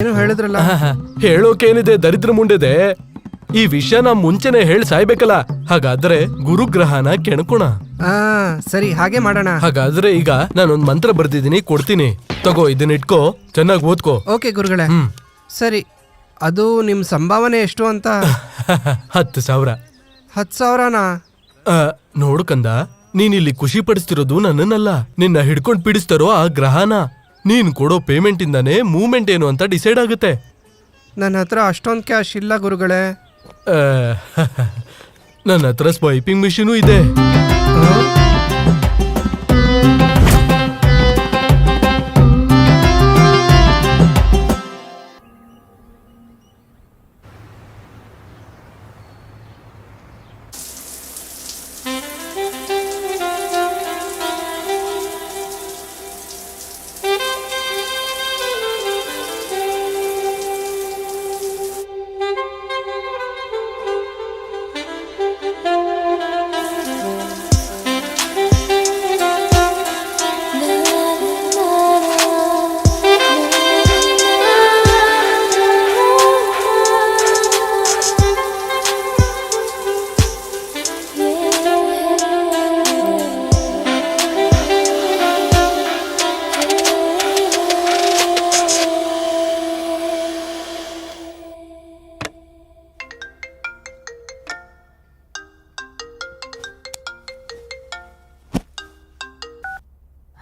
ಏನು ಹೇಳಿದ್ರಲ್ಲ? ಹೇಳೋಕೇನಿದೆ ದರಿದ್ರ ಮುಂಡೆದೆ. ಈ ವಿಷಯನ ಮುಂಚೆನೆ ಹೇಳಿ ಸಾಯ್ಬೇಕಲ್ಲ. ಹಾಗಾದ್ರೆ ಗುರುಗ್ರಹನ ಕೆಣಕೋಣ. ಸರಿ, ಹಾಗೆ ಮಾಡೋಣ. ಹಾಗಾದ್ರೆ ಈಗ ನಾನೊಂದ್ ಮಂತ್ರ ಬರ್ದಿದ್ದೀನಿ, ಕೊಡ್ತೀನಿ. ತಗೋ, ಇದನ್ನ ಇಟ್ಕೋ, ಚೆನ್ನಾಗಿ ಓದ್ಕೋ. ಓಕೆ ಗುರುಗಳೇ. ಸರಿ, ಅದು ನಿಮ್ ಸಂಭಾವನೆ ಎಷ್ಟು ಅಂತ? 10,000. 10,000ನಾ? ನೋಡು ಕಂದ, ನೀನಿಲ್ಲಿ ಖುಷಿ ಪಡಿಸ್ತಿರೋದು ನನ್ನನ್ನಲ್ಲ, ನಿನ್ನ ಹಿಡ್ಕೊಂಡ್ ಪೀಡಿಸ್ತಾರೋ ಆ ಗ್ರಹನ. ನೀನ್ ಕೊಡೋ ಪೇಮೆಂಟ್ ಇಂದಾನೆ ಮೂವ್ಮೆಂಟ್ ಏನು ಅಂತ ಡಿಸೈಡ್ ಆಗುತ್ತೆ. ನನ್ನ ಹತ್ರ ಅಷ್ಟೊಂದು ಕ್ಯಾಶ್ ಇಲ್ಲ ಗುರುಗಳೇ. ನನ್ನ ಹತ್ರ ಸ್ವೈಪಿಂಗ್ ಮಿಷಿನು ಇದೆ.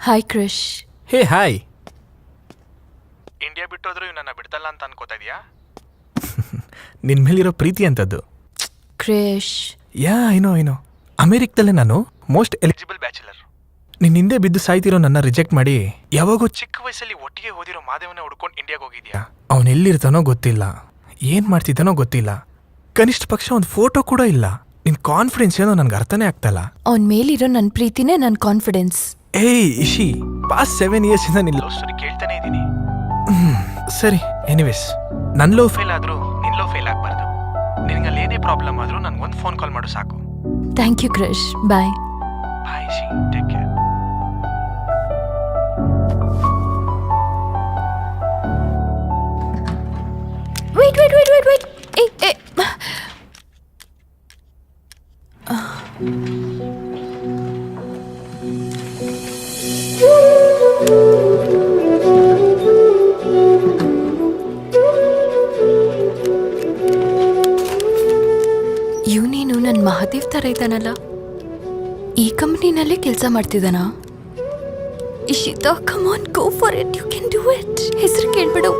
Hi Krish. Hey hi. India ಬಿಟ್ಟೋದ್ರು ನನ್ನ ಬಿಡ್ತಲ್ಲ ಅಂತ ಅನ್ಕೋತಾ ಇದೀಯಾ? ನಿನ್ ಮೇಲಿರೋ ಪ್ರೀತಿ ಅಂತದ್ದು. ಕ್ರಿಶ್, ಯಾ ಏನೋ ಅಮೆರಿಕದಲ್ಲೇ ನಾನು ಮೋಸ್ಟ್ ಎಲಿಜಿಬಲ್ ಬ್ಯಾಚುಲರ್. ನಿನ್ನ ಹಿಂದೆ ಬಿದ್ದು ಸಾಯ್ತಿರೋ ನನ್ನ ರಿಜೆಕ್ಟ್ ಮಾಡಿ ಯಾವಾಗೋ ಚಿಕ್ಕ ವಯಸ್ಸಲ್ಲಿ ಒಟ್ಟಿಗೆ ಓದಿರೋ ಮಾದೇವನ ಹುಡ್ಕೊಂಡು ಇಂಡಿಯಾಗೆ ಹೋಗಿದ್ಯಾ? ಅವನು ಎಲ್ಲಿರ್ತಾನೋ ಗೊತ್ತಿಲ್ಲ, ಏನ್ ಮಾಡ್ತಿದ್ದಾನೋ ಗೊತ್ತಿಲ್ಲ, ಕನಿಷ್ಠ ಪಕ್ಷ ಒಂದು ಫೋಟೋ ಕೂಡ ಇಲ್ಲ. ನಿನ್ ಕಾನ್ಫಿಡೆನ್ಸ್ ಏನೋ ನನ್ಗೆ ಅರ್ಥನೇ ಆಗ್ತಲ್ಲ. ಅವನ್ ಮೇಲಿರೋ ನನ್ನ ಪ್ರೀತಿನೇ ನನ್ನ ಕಾನ್ಫಿಡೆನ್ಸ್. ಏಯ್ ಇಶಿ, ಪಾಸ್ಟ್ 7 years ಇಂದ ನಿನ್ ಲವ್ ಸ್ಟೋರಿ ಕೇಳ್ತಾನೆ ಇದ್ದೀನಿ. ಸರಿ, ಎನಿವೇಸ್ ನನ್ ಲವ್ ಫೇಲ್ ಆದ್ರೂ ನಿನ್ ಲವ್ ಫೇಲ್ ಆಗ್ಬಾರ್ದು. ನಿನ್ಗಲ್ಲಿ ಏನೇ ಪ್ರಾಬ್ಲಮ್ ಆದ್ರೂ ನನ್ಗೊಂದು ಫೋನ್ ಕಾಲ್ ಮಾಡು ಸಾಕು. Thank you Krish. Bye. Bye ಶಿ, ಟೇಕ್ ಕೇರ್. ವೇಟ್. ಏ ಇವನೇನು ನನ್ನ ಮಹಾದೇವ್ ಥರ ಇದ್ದಾನಲ್ಲ. ಈ ಕಂಪ್ನಿನಲ್ಲೇ ಕೆಲಸ ಮಾಡ್ತಿದ್ದಾನಾ? Ishita, come on, go for it, you can do it. ಹೆಸರು ಕೇಳ್ಬಿಡು.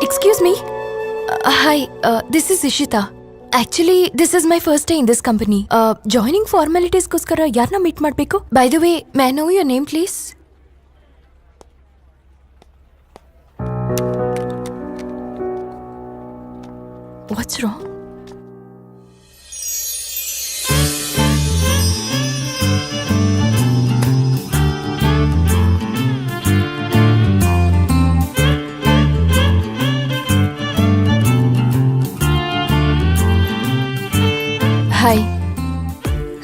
Excuse me. Hi, this is Ishita. Actually, this is my first day in this company. Joining formalities goskara yarna meet madbeku? By the way, may I know your name, please? What's wrong?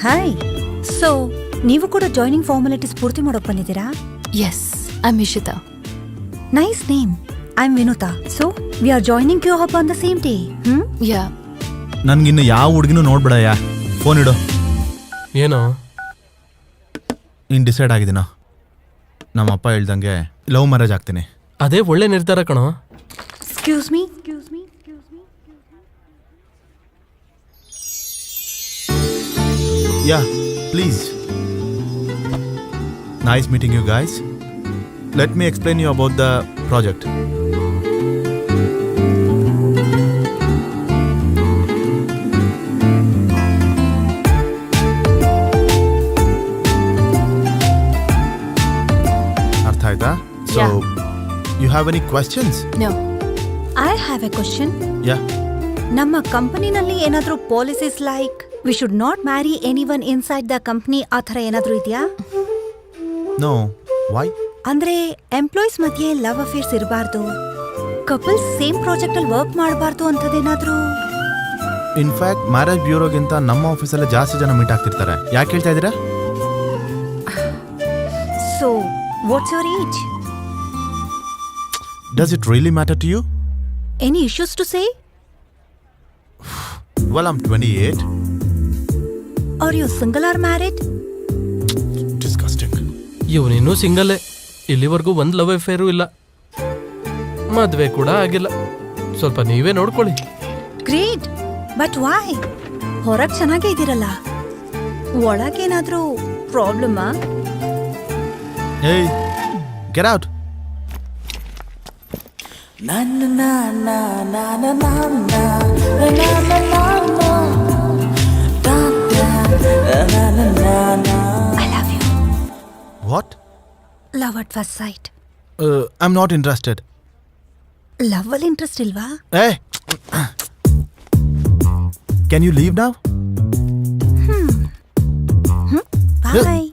Hi. So ನೀವು ಕೂಡ joining formalities ಪೂರ್ತಿ ಮಾಡೋಕೆ ಬಂದಿದ್ದೀರಾ? Yes, I am Ishita. Nice name. I am Vinutha. So we are joining you up on the same day. Yeah. ನನ್ಗಿನ್ನು ಯಾವ ಹುಡುಗಿನೂ ನೋಡ್ಬಿಡಯ್ಯ. Phone ಇಡು. ಏನೋ ನೀನು ಡಿಸೈಡ್ ಆಗಿದ್ದೀನೋ? ನಮ್ಮಪ್ಪ ಹೇಳ್ದಂಗೆ ಲವ್ ಮ್ಯಾರೇಜ್ ಆಗ್ತೀನಿ. ಅದೇ ಒಳ್ಳೆ ನಿರ್ಧಾರ ಕಣೋ. Excuse me. Yeah, please. Nice meeting you guys. Let me explain you about the project. Artha aita? So, you have any questions? No. I have a question. Yeah. ನಮ್ಮ ಕಂಪನಿನಲ್ಲಿ ಏನಾದರೂ policies like we should not marry anyone inside the company ಆ ಥರ ಏನಾದರೂ ಇದೆಯಾ? No. Why? ಅಂದ್ರೆ employees ಮಧ್ಯೆ love affairs ಇರಬಾರ್ದು, ಕಪಲ್ಸ್ ಸೇಮ್ ಪ್ರಾಜೆಕ್ಟ್ ಅಲ್ಲಿ ವರ್ಕ್ ಮಾಡಬಾರ್ದು ಅಂತದೇನಾದ್ರೂ? ಇನ್ಫ್ಯಾಕ್ಟ್ ಮ್ಯಾರೇಜ್ ಬ್ಯೂರೋಗಿಂತ ನಮ್ಮ ಆಫೀಸಲ್ಲೇ ಜಾಸ್ತಿ ಜನ ಮೀಟ್ ಆಗ್ತಿರ್ತಾರೆ. ಯಾಕೆ ಹೇಳ್ತಾ ಇದ್ದೀರಾ? So, what's your age? Does it really matter to you? Any issues to say? Well, I'm 28. Are you single or married? Disgusting. ಇವನಿನ್ನೂ ಸಿಂಗಲ್ಲೇ. ಇಲ್ಲಿವರೆಗೂ ಒಂದು ಲವ್ ಅಫೇರು ಇಲ್ಲ, ಮದುವೆ ಕೂಡ ಆಗಿಲ್ಲ. ಸ್ವಲ್ಪ ನೀವೇ ನೋಡ್ಕೊಳ್ಳಿ. Great. But why? ಹೊರಗ್ ಚೆನ್ನಾಗೇ ಇದ್ದೀರಲ್ಲ, ಒಳಗೇನಾದ್ರೂ ಪ್ರಾಬ್ಲಮಾ? Hey, get out. I love you. What? Love at first sight. I'm not interested. Love ಅಲ್ಲಿ ಇಂಟ್ರೆಸ್ಟ್ ಇಲ್ವಾ? Hey! Can you leave now? Bye.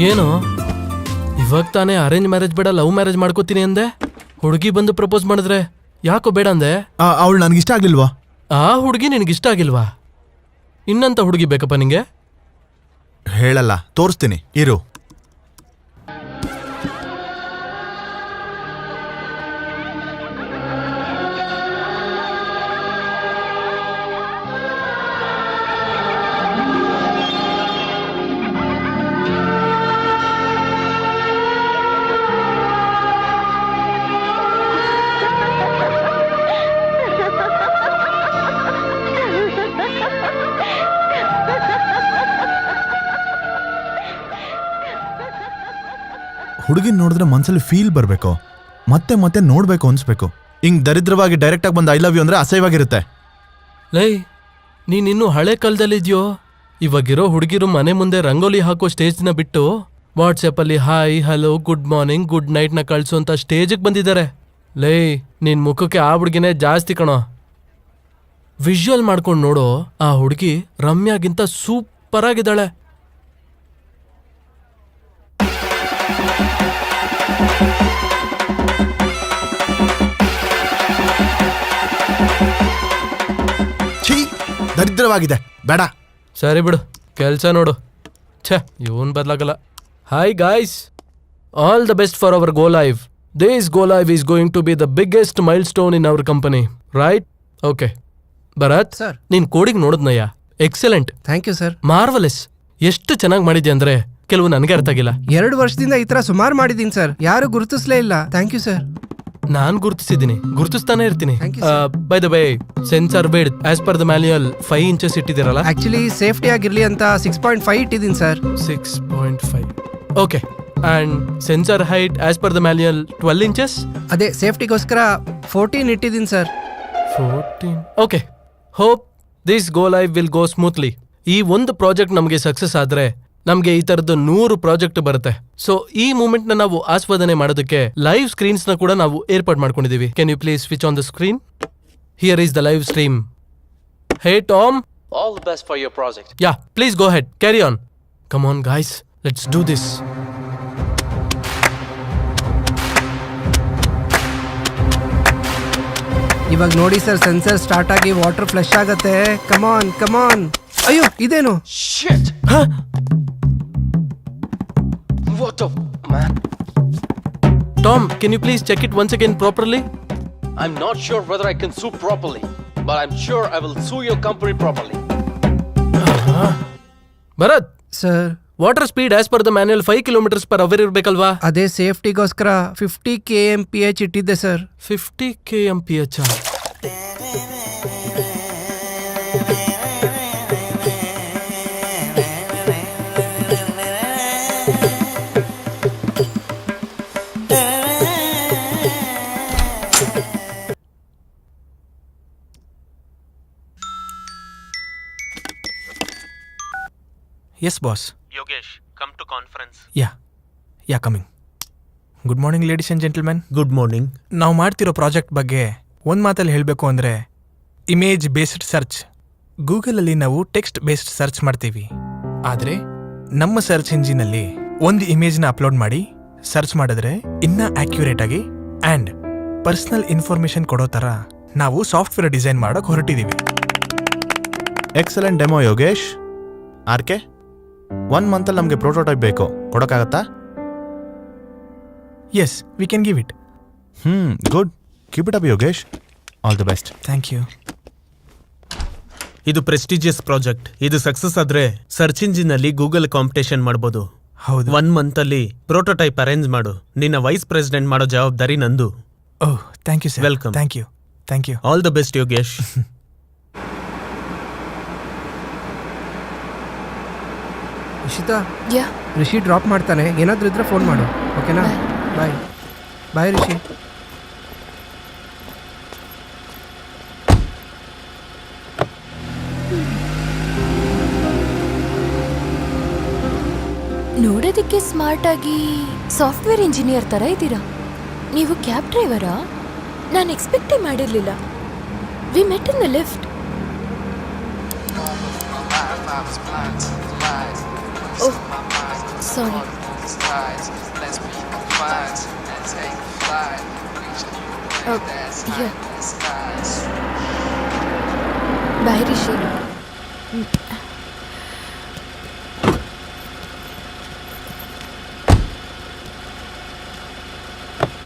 ಏನು ಇವಾಗ ತಾನೇ ಅರೇಂಜ್ ಮ್ಯಾರೇಜ್ ಬೇಡ ಲವ್ ಮ್ಯಾರೇಜ್ ಮಾಡ್ಕೋತೀನಿ ಅಂದೆ. ಹುಡುಗಿ ಬಂದು ಪ್ರಪೋಸ್ ಮಾಡಿದ್ರೆ ಯಾಕೋ ಬೇಡ ಅಂದೆ. ಅವಳು ನನಗಿಷ್ಟ ಆಗ್ಲಿಲ್ವಾ? ಆ ಹುಡುಗಿ ನಿನಗಿಷ್ಟ ಆಗಿಲ್ವಾ? ಇನ್ನಂತ ಹುಡುಗಿ ಬೇಕಪ್ಪ ನಿಂಗೆ? ಹೇಳಲ್ಲ, ತೋರಿಸ್ತೀನಿ ಇರು. ಹುಡುಗಿನ ನೋಡಿದ್ರೆ ಮನ್ಸಲ್ಲಿ ಫೀಲ್ ಬರಬೇಕು, ಮತ್ತೆ ಮತ್ತೆ ನೋಡ್ಬೇಕು ಅನ್ಸ್ಬೇಕು. ಹಿಂಗ್ ದರಿದ್ರವಾಗಿ ಡೈರೆಕ್ಟ್ ಆಗಿ ಬಂದು ಐ ಲವ್ ಯು ಅಂದ್ರೆ ಅಸಹ್ಯವಾಗಿರುತ್ತೆ. ಲೈ, ನೀನಿನ್ನೂ ಹಳೆ ಕಾಲದಲ್ಲಿದ್ಯೋ? ಇವಾಗಿರೋ ಹುಡುಗಿರು ಮನೆ ಮುಂದೆ ರಂಗೋಲಿ ಹಾಕೋ ಸ್ಟೇಜ್ನ ಬಿಟ್ಟು ವಾಟ್ಸಪ್ಪಲ್ಲಿ hi hello good morning good ನೈಟ್ನ ಕಳಿಸೋಂಥ ಸ್ಟೇಜಿಗೆ ಬಂದಿದ್ದಾರೆ. ಲೈ, ನಿನ್ ಮುಖಕ್ಕೆ ಆ ಹುಡುಗಿನೇ ಜಾಸ್ತಿ ಕಣೋ. ವಿಜುವಲ್ ಮಾಡ್ಕೊಂಡು ನೋಡೋ, ಆ ಹುಡುಗಿ ರಮ್ಯಾಗಿಂತ ಸೂಪರ್ ಆಗಿದ್ದಾಳೆ. ಛೀ, ದರಿದ್ರವಾಗಿದೆ, ಬೇಡ. ಸರಿ ಬಿಡು, ಕೆಲಸ ನೋಡು. ಛೇ, ಇವನ್ ಬದಲಾಗಲ್ಲ. Hi guys, all the best for our go live. This go live is going to be the biggest milestone in our company, right? Okay Bharat, sir. ನೀನ್ ಕೋಡಿಂಗ್ ನೋಡಿದ್ನಯ್ಯ, excellent, thank you sir. Marvellous. ಎಷ್ಟು ಚೆನ್ನಾಗಿ ಮಾಡಿದ್ಯಾ ಅಂದ್ರೆ ಕೆಲವು ನನಗೆ ಅರ್ಥ ಆಗಿಲ್ಲ. 2 ವರ್ಷದಿಂದ ಈ ತರ ಸುಮಾರು ಮಾಡಿದ್ದೀನಿ ಸರ್, ಯಾರು ಗುರುತಿಸ್ಲೇ ಇಲ್ಲ. Thank you sir. ನಾನ್ ಗುರುತಿಸಿದ್ದೀನಿ, ಗುರುತಿಸ್ತಾನೆ ಇರ್ತೀನಿ. Thank you, by the way, sensor bed as per the manual 5 inches ಇಟ್ಟಿದ್ದೀರಲ್ಲ? ಆಕ್ಚುಲಿ ಸೇಫ್ಟಿ ಆಗಿರ್ಲಿ ಅಂತ 6.5 ಇಟ್ಟಿದ್ದೀನಿ ಸರ್. 6.5. Okay, and sensor height as per the manual 12 inches? ಅದೇ ಸೇಫ್ಟಿಗೋಸ್ಕರ 14 ಇಟ್ಟಿದ್ದೀನಿ ಸರ್. 14. Okay, hope this go live will go smoothly. ಈ ಒಂದು ಪ್ರಾಜೆಕ್ಟ್ ನಮಗೆ ಸಕ್ಸಸ್ ಆದ್ರೆ ನಮಗೆ ಈ ತರದ್ದು 100 ಪ್ರಾಜೆಕ್ಟ್ ಬರುತ್ತೆ. ಸೊ ಈ ಮೂಮೆಂಟ್ ನ ನಾವು ಆಸ್ವಾದನೆ ಮಾಡೋದಕ್ಕೆ ಲೈವ್ ಸ್ಕ್ರೀನ್ಸ್ ನ ಕೂಡ ನಾವು ಏರ್ಪಾಡು ಮಾಡ್ಕೊಂಡಿದೀವಿ. Can you please switch on the screen? Here is the live stream. Hey Tom, all the best for your project. Yeah, please go ahead, carry on. Come on guys, let's do this. ಇವಾಗ ನೋಡಿ sir, sensor start ಆಗಿ water flush ಆಗತ್ತೆ. Come on ಕಮಾನ್. ಅಯ್ಯೋ, ಇದೇನು? What a man. Tom, can you please check it once again properly? I'm not sure whether I can sue properly, but I'm sure I will sue your company properly. Bharat, sir, water speed as per the manual 5 km/h ಇರ್ಬೇಕಲ್ವಾ? ಅದೇ ಸೇಫ್ಟಿಗೋಸ್ಕರ 50 kmph ಇಟ್ಟಿದ್ದೆ sir. 50 kmph. Yes, boss. Yogesh, come to conference. Yeah coming. Good morning ladies and gentlemen. Good morning. ನಾವು ಮಾಡ್ತಿರೋ project ಬಗ್ಗೆ ಒಂದು ಮಾತಲ್ಲಿ ಹೇಳಬೇಕು ಅಂದರೆ, image based search. ಗೂಗಲಲ್ಲಿ ನಾವು ಟೆಕ್ಸ್ಟ್ ಬೇಸ್ಡ್ ಸರ್ಚ್ ಮಾಡ್ತೀವಿ, ಆದರೆ ನಮ್ಮ ಸರ್ಚ್ ಇಂಜಿನಲ್ಲಿ ಒಂದು ಇಮೇಜ್ನ ಅಪ್ಲೋಡ್ ಮಾಡಿ ಸರ್ಚ್ ಮಾಡಿದ್ರೆ ಇನ್ನೂ ಆಕ್ಯುರೇಟ್ ಆಗಿ ಆ್ಯಂಡ್ ಪರ್ಸ್ನಲ್ ಇನ್ಫಾರ್ಮೇಷನ್ ಕೊಡೋ ಥರ ನಾವು ಸಾಫ್ಟ್ವೇರ್ ಡಿಸೈನ್ ಮಾಡೋಕೆ ಹೊರಟಿದ್ದೀವಿ. Excellent demo Yogesh. ಆರ್ ಕೆ 1 ಮಂತಲ್ಲಿ ನಮಗೆ ಪ್ರೋಟೋಟೈಪ್ ಬೇಕು, ಕೊಡೋಕ್ಕಾಗತ್ತಾ? Yes, we can give it. Good. Keep it up Yogesh. All the best. Thank you. ಇದು ಪ್ರೆಸ್ಟಿಜಿಯಸ್ ಪ್ರಾಜೆಕ್ಟ್. ಇದು ಸಕ್ಸಸ್ ಆದ್ರೆ ಸರ್ಚ್ ಇಂಜಿನ್ ಅಲ್ಲಿ ಗೂಗಲ್ ಕಾಂಪಿಟೇಷನ್ ಮಾಡ್ಬೋದು. ಹೌದು. 1 ಮಂತ್ ಅಲ್ಲಿ ಪ್ರೋಟೋಟೈಪ್ ಅರೇಂಜ್ ಮಾಡು. ನಿನ್ನ ವೈಸ್ ಪ್ರೆಸಿಡೆಂಟ್ ಮಾಡೋ ಜವಾಬ್ದಾರಿ ನಂದು. Oh, thank you sir. Welcome. Thank you. Thank you. All the best Yogesh. Ishita, yeah Rishi drop ಮಾಡ್ತಾನೆ, ಏನಾದರೂ ಇದ್ರೆ ಫೋನ್ ಮಾಡು, ಓಕೆನಾ? ಬಾಯ್ ಬಾಯ್ ರಿಷಿ. ನೋಡೋದಕ್ಕೆ ಸ್ಮಾರ್ಟ್ ಆಗಿ ಸಾಫ್ಟ್ವೇರ್ ಇಂಜಿನಿಯರ್ ತರ ಇದ್ದೀರಾ. ನೀವು ಕ್ಯಾಬ್ ಡ್ರೈವರಾ? ನಾನು ಎಕ್ಸ್ಪೆಕ್ಟೇ ಮಾಡಿರಲಿಲ್ಲ. We met in the lift. Oh, sorry. Bye Rishi.